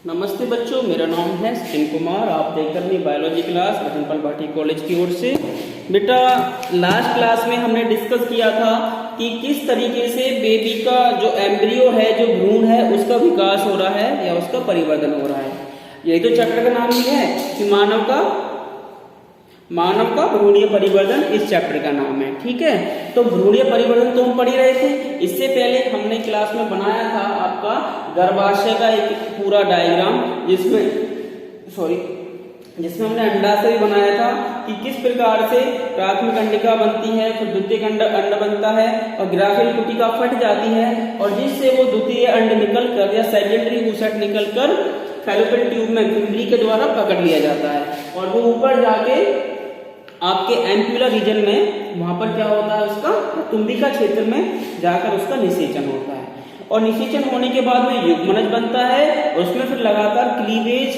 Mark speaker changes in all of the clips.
Speaker 1: नमस्ते बच्चों, मेरा नाम है सचिन कुमार। आप देख रहे हैं biology class Ratanpal Bhati college की ओर से। बेटा, लास्ट क्लास में हमने डिस्कस किया था कि किस तरीके से बेबी का जो एम्ब्रियो है, जो भ्रूण है, उसका विकास हो रहा है या उसका परिवर्तन हो रहा है। यही तो चैप्टर का नाम ही है कि मानव का भ्रूणीय परिवर्तन इस चैप्टर का नाम है। ठीक है, तो भ्रूणीय परिवर्तन तो हम पढ़ ही रहे थे। इससे पहले हमने क्लास में बनाया था आपका गर्भाशय का एक पूरा डायग्राम, जिसमें हमने अंडाशय भी बनाया था कि किस प्रकार से प्राथमिक अंडिका बनती है, फिर द्वितीयक अंड बनता है और ग्राफियल कुटिका फट जाती है और जिससे वो द्वितीय अंड निकलकर या सेकेंडरी oocyte निकलकर फैलोपियन ट्यूब में कुंडली के द्वारा पकड़ लिया जाता है और वो ऊपर जाके आपके एम्पुलर रीजन में वहां पर क्या होता है, उसका तुम्बिका क्षेत्र में जाकर उसका निषेचन होता है और निषेचन होने के बाद में युग्मनज बनता है और उसमें फिर लगातार क्लीवेज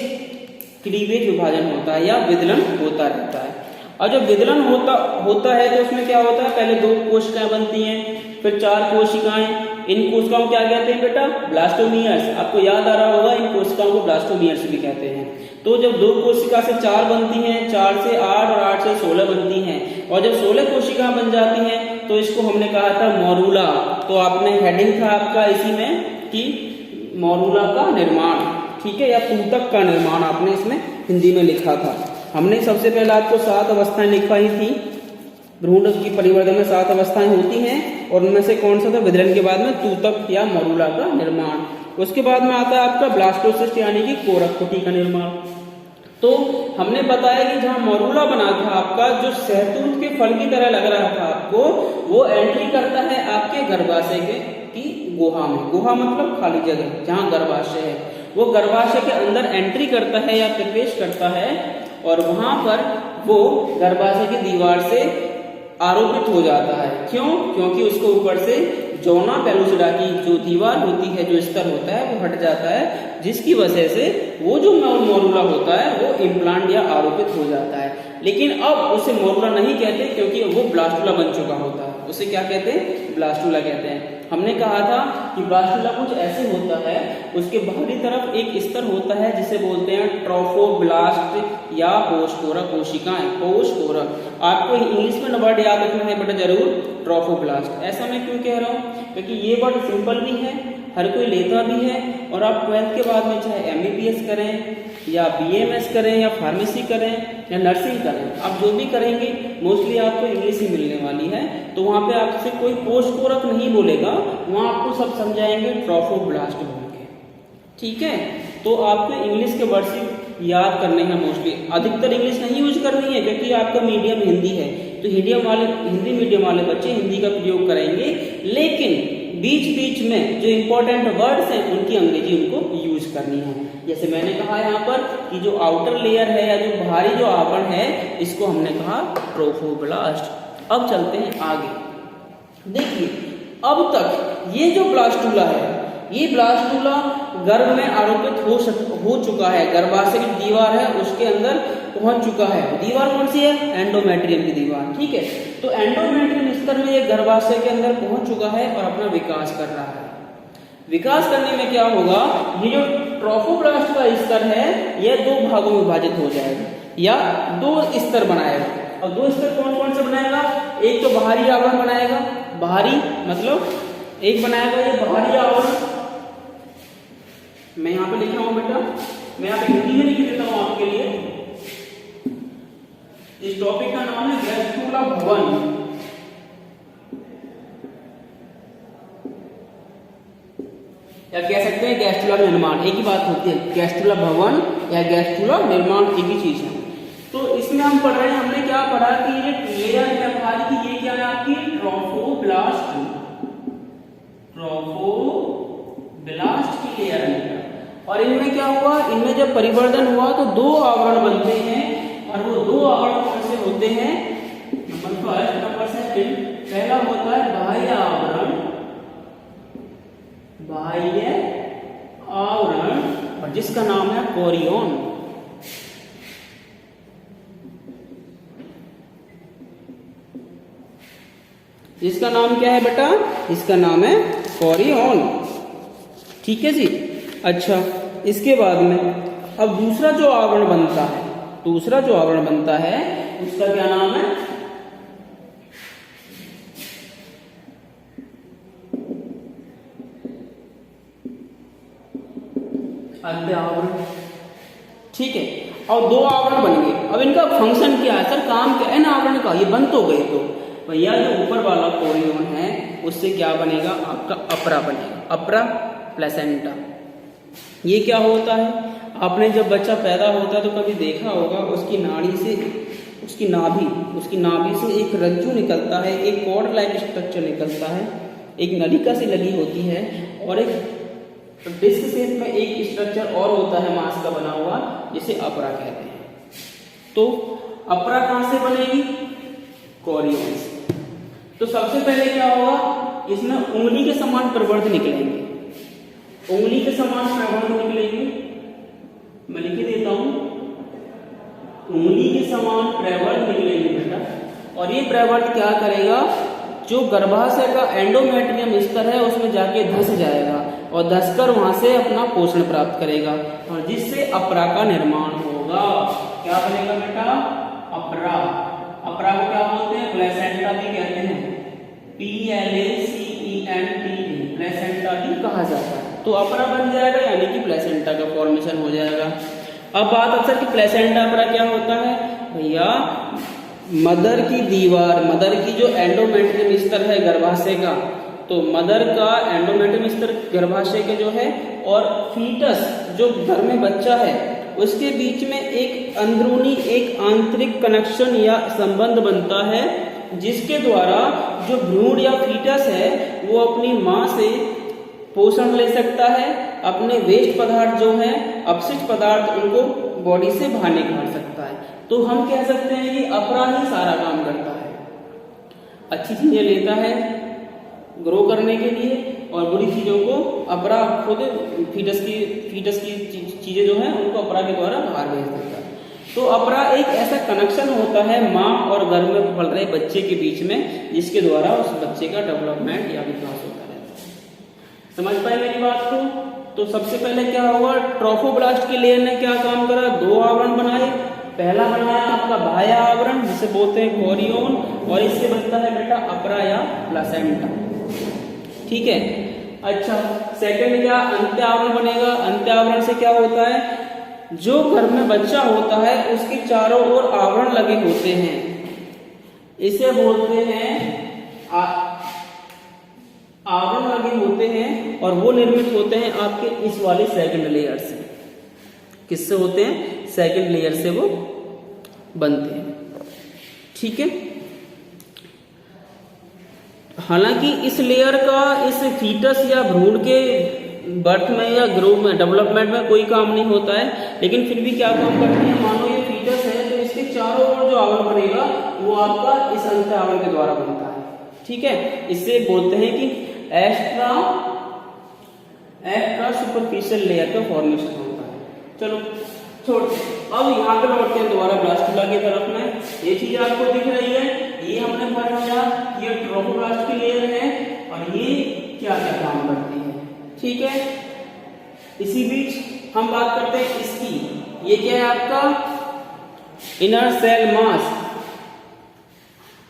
Speaker 1: विभाजन होता है या विदलन होता रहता है। और जब विदलन होता है तो उसमें क्या होता है, पहले 2 कोशिकाएं बनती हैं, फिर 4 कोशिकाएं। इन कोशिकाओं क्या कहते हैं बेटा? ब्लास्टोमियर्स। आपको याद आ रहा होगा, इन कोशिकाओं को ब्लास्टोमियर्स भी कहते हैं। तो जब 2 कोशिका से 4 बनती हैं, 4 से 8 और 8 से 16 बनती हैं और जब 16 कोशिका बन जाती हैं तो इसको हमने कहा था मोरूला। तो आपने हेडिंग था आपका इसी में कि मोरूला का निर्माण, ठीक है, या तूतक का निर्माण आपने इसमें हिंदी में लिखा था। हमने सबसे पहले आपको 7 अवस्थाएं लिखवाई थी। भ्रूण की परिवर्तन में 7 अवस्थाएं होती हैं और उनमें से कौन सा था? विदलन के बाद में तूतक या मोरूला का निर्माण। उसके बाद में आता है आपका ब्लास्टोसिस्ट यानी कि कोरक कुटी का निर्माण। तो हमने बताया कि जहां मोरूला बना था आपका, जो सहतूत के फल की तरह लग रहा था आपको, वो एंट्री करता है आपके गर्भाशय की गुहा में। गुहा मतलब खाली जगह जहां गर्भाशय है, वो गर्भाशय के अंदर एंट्री करता है या प्रवेश करता है और वहां पर वो गर्भाशय की दीवार से आरोपित हो जाता है। क्यों? क्योंकि उसको ऊपर से जोना पेलुसिडा की जो दीवार होती है, जो स्तर होता है, वो हट जाता है, जिसकी वजह से वो जो मोरूला होता है वो इम्प्लांट या आरोपित हो जाता है। लेकिन अब उसे मोरूला नहीं कहते क्योंकि वो ब्लास्टुला बन चुका होता है। उसे क्या कहते हैं? ब्लास्टुला कहते हैं। हमने कहा था कि ब्लास्टुला कुछ ऐसे होता है, उसके बाहरी तरफ एक स्तर होता है जिसे बोलते हैं ट्रोफोब्लास्ट या पोस्पोरा कोशिकाएं। पोस्पोरा आपको इंग्लिश में वर्ड याद रखना है बेटा जरूर, ट्रोफोब्लास्ट। ऐसा मैं क्यों कह रहा हूँ? क्योंकि ये वर्ड सिंपल भी है, हर कोई लेता भी है और आप 12th के बाद में चाहे MBBS करें या BMS करें या फार्मेसी करें या नर्सिंग करें, आप जो भी करेंगे मोस्टली आपको इंग्लिश ही मिलने वाली है। तो वहां पे आपसे कोई पोस्टपोरक नहीं बोलेगा, वहां आपको सब समझाएंगे ट्रोफोब्लास्ट बोल के। ठीक है, तो आपको इंग्लिश के वर्ड से याद करने हैं मोस्टली। अधिकतर इंग्लिश नहीं यूज करनी है क्योंकि आपका मीडियम हिंदी है, तो हिंदी मीडियम वाले बच्चे हिंदी का प्रयोग करेंगे, लेकिन बीच बीच में जो इंपॉर्टेंट वर्ड्स हैं उनकी अंग्रेजी उनको यूज करनी है। जैसे मैंने कहा यहाँ पर कि जो आउटर लेयर है या जो बाहरी जो आवरण है, इसको हमने कहा ट्रोफोब्लास्ट। अब चलते हैं आगे। देखिए, अब तक ये जो ब्लास्टुला है, ये ब्लास्टुला गर्भ में आरोपित हो चुका है, गर्भाशय की दीवार है उसके अंदर पहुंच चुका है। दीवार कौन सी है? एंडोमेट्रियम की दीवार। ठीक है, तो एंडोमेट्रियम स्तर में ये गर्भाशय के अंदर पहुंच चुका है और अपना विकास कर रहा है। विकास करने में क्या होगा, ये जो ट्रोफोब्लास्ट का स्तर है यह 2 भागों में विभाजित हो जाएगा या 2 स्तर बनाएगा। और 2 स्तर कौन कौन से बनाएगा? एक तो बाहरी आवरण बनाएगा, बाहरी मतलब एक बनाएगा ये बाहरी आवरण। मैं यहाँ पे लिख रहा हूं बेटा, मैं यहाँ पे हिंदी में लिख देता हूं आपके लिए। इस टॉपिक का नाम है गैस्ट्रुला भवन। या कह सकते हैं गैस्ट्रुला निर्माण, एक ही बात होती है। गैस्ट्रुला भवन या गैस्ट्रुला निर्माण एक ही चीज है। तो इसमें हम पढ़ रहे हैं, हमने क्या पढ़ा कि ये लेयर है हमारी की, ये क्या है आपकी? ट्रोफोब्लास्ट की लेयर है। और इनमें क्या हुआ? इनमें जब परिवर्तन हुआ तो 2 आवरण बनते हैं और वो 2 आवरण कौन से होते हैं? Number first, number second. पहला होता है बाह्य आवरण और जिसका नाम है कोरियन। इसका नाम क्या है बेटा? इसका नाम है कोरियन। ठीक है जी। अच्छा, इसके बाद में अब दूसरा जो आवरण बनता है उसका क्या नाम है? अंत्य आवरण। ठीक है, और दो आवरण बन गए। अब इनका फंक्शन क्या है सर, काम क्या है इन आवरण का? ये बन तो गए, तो भैया जो ऊपर वाला कोरियन है उससे क्या बनेगा? आपका अपरा बनेगा, अपरा प्लेसेंटा। ये क्या होता है? आपने जब बच्चा पैदा होता है तो कभी देखा होगा उसकी नाड़ी से, उसकी नाभि से एक रज्जू निकलता है, एक कॉर्ड लाइक स्ट्रक्चर निकलता है, एक नलिका सी लगी होती है और एक डिस्क शेप में एक स्ट्रक्चर और होता है मांस का बना हुआ, जिसे अपरा कहते हैं। तो अपरा कहां से बनेगी? कोरियन से। तो सबसे पहले क्या होगा, इसमें उंगली के समान प्रवर्ध निकलेंगे, उंगली के समान प्रवर्ध निकलेंगे। मैं लिख देता हूं, उंगली के समान प्रवर्ध निकलेंगे बेटा। और ये प्रवर्ध क्या करेगा? जो गर्भाशय का एंडोमेट्रियम स्तर है उसमें जाके धंस जाएगा और धंसकर वहां से अपना पोषण प्राप्त करेगा और जिससे अपरा का निर्माण होगा। क्या बनेगा बेटा? अपरा। अपरा को क्या बोलते हैं? प्लेसेंटा भी कहते हैं, PLACENTA, प्लेसेंटा भी कहा जाता है। तो अपरा बन जाएगा, यानी कि प्लेसेंटा का फॉर्मेशन हो जाएगा। अब बात अक्सर कि प्लेसेंटा अपरा क्या होता है भैया? मदर की दीवार, मदर की जो एंडोमेट्रियम स्तर है गर्भाशय का, तो मदर का एंडोमेट्रियम स्तर गर्भाशय के जो है और फीटस जो घर में बच्चा है उसके बीच में एक अंदरूनी, एक आंतरिक कनेक्शन या संबंध बनता है, जिसके द्वारा जो भ्रूण या फीटस है वो अपनी मां से पोषण ले सकता है, अपने वेस्ट पदार्थ जो है, अपशिष्ट पदार्थ, उनको बॉडी से बाहर निकाल सकता है। तो हम कह सकते हैं कि अपरा ही सारा काम करता है, अच्छी चीजें लेता है ग्रो करने के लिए और बुरी चीजों को अपरा खुद फीटस की चीजें जो है उनको अपरा के द्वारा बाहर भेज देता है। तो अपरा एक ऐसा कनेक्शन होता है माँ और गर्भ में पल रहे बच्चे के बीच में, जिसके द्वारा उस बच्चे का डेवलपमेंट या विकास होता रहता है। समझ पाए मेरी बात को? तो सबसे पहले क्या हुआ, ट्रोफोब्लास्ट की लेयर ने क्या काम करा? दो आवरण बनाए। पहला बनाया आपका बाह्य आवरण जिसे बोलते हैं कोरियन, और इससे बनता है बेटा अपरा या प्लेसेंटा। ठीक है, अच्छा सेकंड क्या? अंत्य आवरण बनेगा। अंत्य आवरण से क्या होता है, जो गर्भ में बच्चा होता है उसके चारों ओर आवरण लगे होते हैं, इसे बोलते हैं आवरण लगे होते हैं, और वो निर्मित होते हैं आपके इस वाले सेकंड लेयर से। किससे होते हैं? सेकंड लेयर से वो बनते हैं। ठीक है, हालांकि इस लेयर का इस फीटस या भ्रूण के बर्थ में या ग्रो में, डेवलपमेंट में कोई काम नहीं होता है, लेकिन फिर भी क्या काम करती है? मानो ये फीटस है तो इसके चारों ओर जो आवरण बनेगा वो आपका इस अंत्य आवरण के द्वारा बनता है। ठीक है, इससे बोलते हैं कि एक्स्ट्रा सुपरफिशियल लेयर का फॉर्मेशन होता है। चलो छोड़ते, अब यहाँ पे लौटते हैं दोबारा ब्लास्टुला की तरफ में। ये चीज आपको दिख रही है, ये हमने पढ़ा, ये ट्रोफोब्लास्ट की लेयर है और ये क्या क्या काम करती है। ठीक है, इसी बीच हम बात करते हैं इसकी। ये क्या है आपका? इनर सेल मास,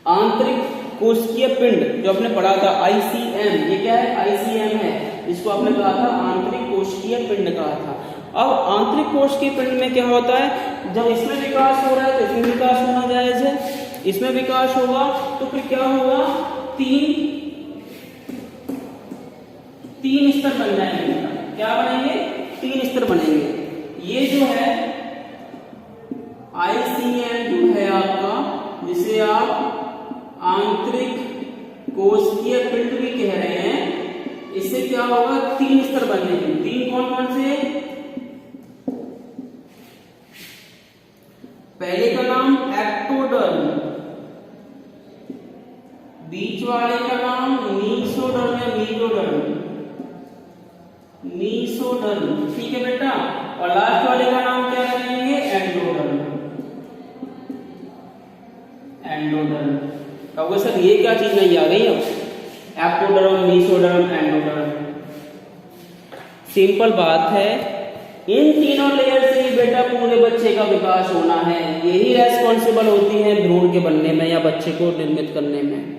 Speaker 1: आंतरिक कोशिकीय पिंड, जो आपने पढ़ा था ICM। ये क्या है? ICM है, इसको आपने कहा था आंतरिक कोशिकीय पिंड कहा था। अब आंतरिक कोशिकीय पिंड में क्या होता है, जब इसमें विकास हो रहा है तो इसमें विकास होना जायज है, इसमें विकास होगा तो फिर क्या होगा? तीन स्तर बन जाएंगे। क्या बनेंगे? 3 स्तर बनेंगे। ये जो है ICM जो है आपका, जिसे आप आंतरिक कोशिकीय पिंड भी कह रहे हैं, इससे क्या होगा? 3 स्तर बनेंगे। 3 कौन कौन से? पहले का नाम एक्टोडर्म, बीच वाले का नाम मीसोडर्म या मीजोडर्म, मीसोडर्म। ठीक है बेटा, और लास्ट वाले का नाम क्या करेंगे? Endoderm, endoderm. कहोगे सर ये क्या चीज नहीं आ गई? अब एक्टोडर्म, मीसोडर्म, एंडोडर्म। सिंपल बात है, इन तीनों लेयर से ही बेटा पूरे बच्चे का विकास होना है। यही रेस्पॉन्सिबल होती है भ्रूण के बनने में या बच्चे को निर्मित करने में।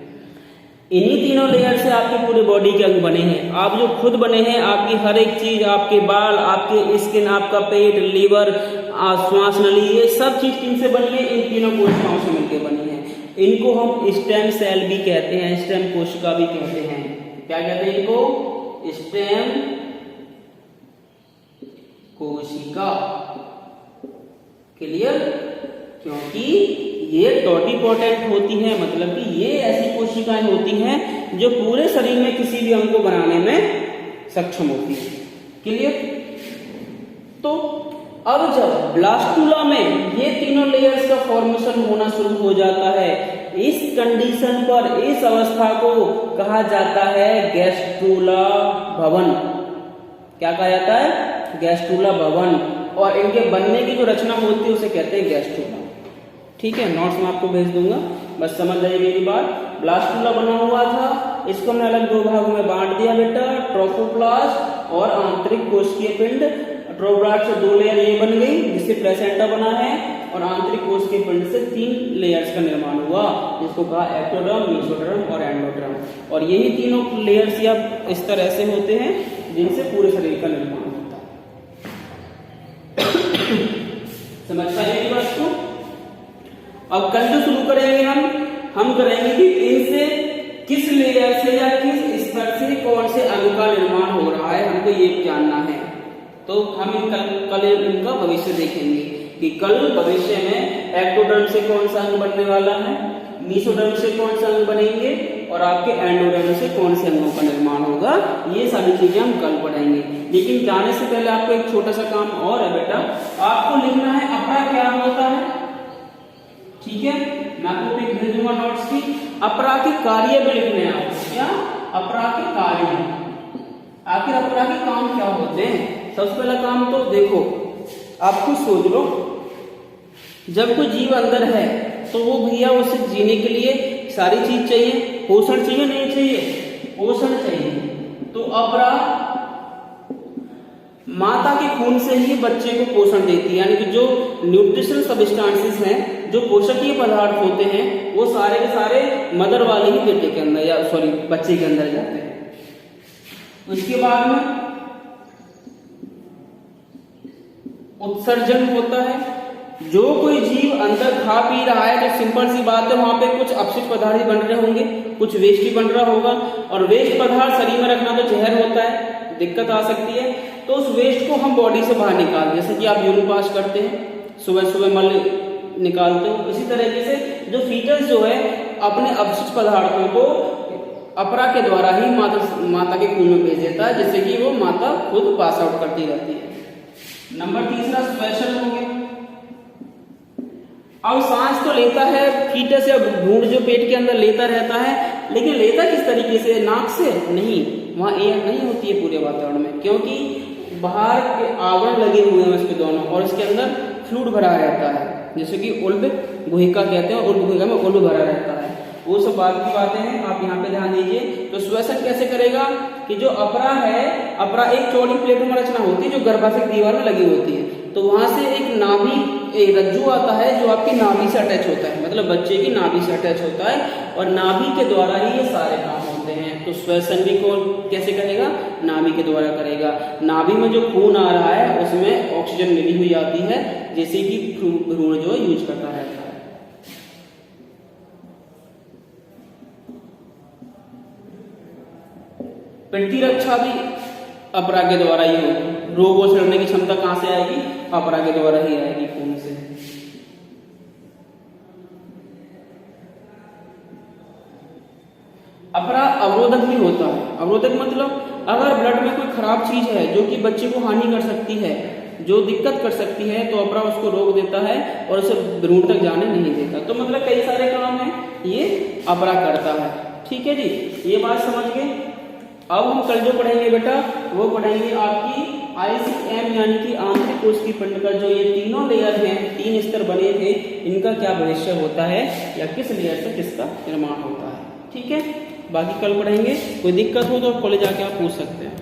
Speaker 1: इन्हीं तीनों लेयर से आपके पूरे बॉडी के अंग बने हैं। आप जो खुद बने हैं, आपकी हर एक चीज, आपके बाल, आपके स्किन, आपका पेट, लीवर, श्वास नली, ये सब चीज किनसे बनी है? इन तीनों कोशिकाओं से मिलकर बनी है। इनको हम स्टेम सेल भी कहते हैं, स्टेम कोशिका भी कहते हैं। क्या कहते हैं इनको? स्टेम कोशिका। क्लियर? क्योंकि ये टोटिपोटेंट होती है, मतलब कि ये ऐसी कोशिकाएं होती हैं जो पूरे शरीर में किसी भी अंग को बनाने में सक्षम होती है। क्लियर? तो अब जब ब्लास्टुला में ये तीनों लेयर्स का फॉर्मेशन होना शुरू हो जाता है, इस कंडीशन पर, इस अवस्था को कहा जाता है गैस्ट्रुला भवन। क्या कहा जाता है? गैस्ट्रुला भवन। और इनके बनने की जो रचना होती है उसे कहते हैं गैस्ट्रुला। ठीक है, नोट्स मैं आपको भेज दूंगा, बस समझ जाइए मेरी बात। ब्लास्टुला बना हुआ था, इसको हमने अलग दो भागों में बांट दिया बेटा, ट्रोफोप्लास्ट और आंतरिक कोशिकीय पिंड। ट्रोब्लास्ट से 2 लेयर ये बन गई जिससे प्लेसेंटा बना है, और आंतरिक कोशिकीय पिंड से 3 लेयर्स का निर्माण हुआ जिसको कहा एक्टोडर्म, मेसोडर्म और एंडोडर्म। और यही तीनों लेयर्स या इस तरह से होते हैं जिनसे पूरे शरीर का निर्माण होता है। समझ पाइए मेरी बात को? अब कल जो शुरू करेंगे हम करेंगे कि इनसे किस लेयर से या किस स्तर से कौन से अंग का निर्माण हो रहा है, हमको ये जानना है। तो हम कल इनका भविष्य देखेंगे कि कल भविष्य में एक्टोडर्म से कौन सा अंग बनने वाला है, मेसोडर्म से कौन सा अंग बनेंगे, और आपके एंडोडर्म से कौन से अंगों का निर्माण होगा। ये सारी चीजें हम कल पढ़ेंगे। लेकिन जाने से पहले आपको एक छोटा सा काम और है बेटा, आपको लिखना है अपरा क्या होता है। ठीक है, मैं आपको पिक भेज दूंगा नोट्स की। अपरा के कार्य भी लिखने हैं आपको। क्या? अपरा के कार्य। आखिर अपरा के काम क्या होते हैं? सबसे पहला काम तो देखो, आप खुद सोच लो, जब कोई जीव अंदर है तो वो भैया उसे जीने के लिए सारी चीज चाहिए, पोषण चाहिए, नहीं चाहिए? पोषण चाहिए। तो अपरा माता के खून से ही बच्चे को पोषण देती है, यानी कि जो न्यूट्रिशनल सब्सटेंसेस हैं, जो पोषकीय पदार्थ होते हैं, वो सारे के सारे मदर वाले ही बेटे के अंदर या सॉरी बच्चे के अंदर जाते हैं। उसके बाद में उत्सर्जन होता है। जो कोई जीव अंदर खा पी रहा है तो सिंपल सी बात है, वहां पे कुछ अपशिष्ट पदार्थ बन रहे होंगे, कुछ वेस्ट ही बन रहा होगा, और वेस्ट पदार्थ शरीर में रखना तो जहर होता है, दिक्कत आ सकती है। तो उस वेस्ट को हम बॉडी से बाहर निकाल, जैसे कि आप यूरिन पास करते हैं, सुबह सुबह मल निकालते हो, इसी तरीके से जो फीटस जो है अपने अपशिष्ट पदार्थों को अपरा के द्वारा ही माता के खून में भेज देता है, जिससे कि वो माता खुद पास आउट करती रहती है। नंबर तीसरा श्वसन हो गया। अब सांस तो लेता है फीटस या भ्रूण जो पेट के अंदर लेता रहता है, लेकिन लेता किस तरीके से? नाक से नहीं, वहां एयर नहीं होती है पूरे वातावरण में, क्योंकि बाहर के आवरण लगे हुए हैं उसके दोनों, और इसके अंदर फ्लूइड भरा रहता है, जैसे कि उल्ब गुहिका कहते हैं, उल्ब गुहिका में उल्ब भरा रहता है। वो सब बात की बातें हैं, आप यहाँ पे ध्यान दीजिए। तो श्वसन कैसे करेगा कि जो अपरा है, अपरा एक चौड़ी प्लेट में रचना होती है जो गर्भाशय की दीवार में लगी होती है, तो वहां से एक नाभि, एक रज्जु आता है जो आपकी नाभि से अटैच होता है, मतलब बच्चे की नाभि से अटैच होता है, और नाभि के द्वारा ही ये सारे काम होते हैं। तो श्वसन भी कौन कैसे करेगा? नाभि के द्वारा करेगा। नाभि में जो खून आ रहा है उसमें ऑक्सीजन मिली हुई आती है, जैसे कि भ्रूण जो यूज करता रहता है। प्रतिरक्षा भी अपरा के द्वारा ही होगी। रोगों से लड़ने की क्षमता कहां से आएगी? अपरा के द्वारा ही आएगी, खून से। अपरा अवरोधक भी होता है। अवरोधक मतलब अगर ब्लड में कोई खराब चीज है जो कि बच्चे को हानि कर सकती है, जो दिक्कत कर सकती है, तो अपरा उसको रोक देता है और उसे भ्रूण तक जाने नहीं देता। तो मतलब कई सारे काम है ये अपरा करता है। ठीक है जी, ये बात समझ गए। अब हम कल जो पढ़ेंगे बेटा, वो पढ़ेंगे आपकी ICM यानी कि आंतरिक कोशिकीय पिंड का जो ये तीनों लेयर हैं, 3 स्तर बने थे, इनका क्या भविष्य होता है या किस लेयर से किसका निर्माण होता है। ठीक है, बाकी कल पढ़ेंगे। कोई दिक्कत हो तो कॉलेज आके आप पूछ सकते हैं।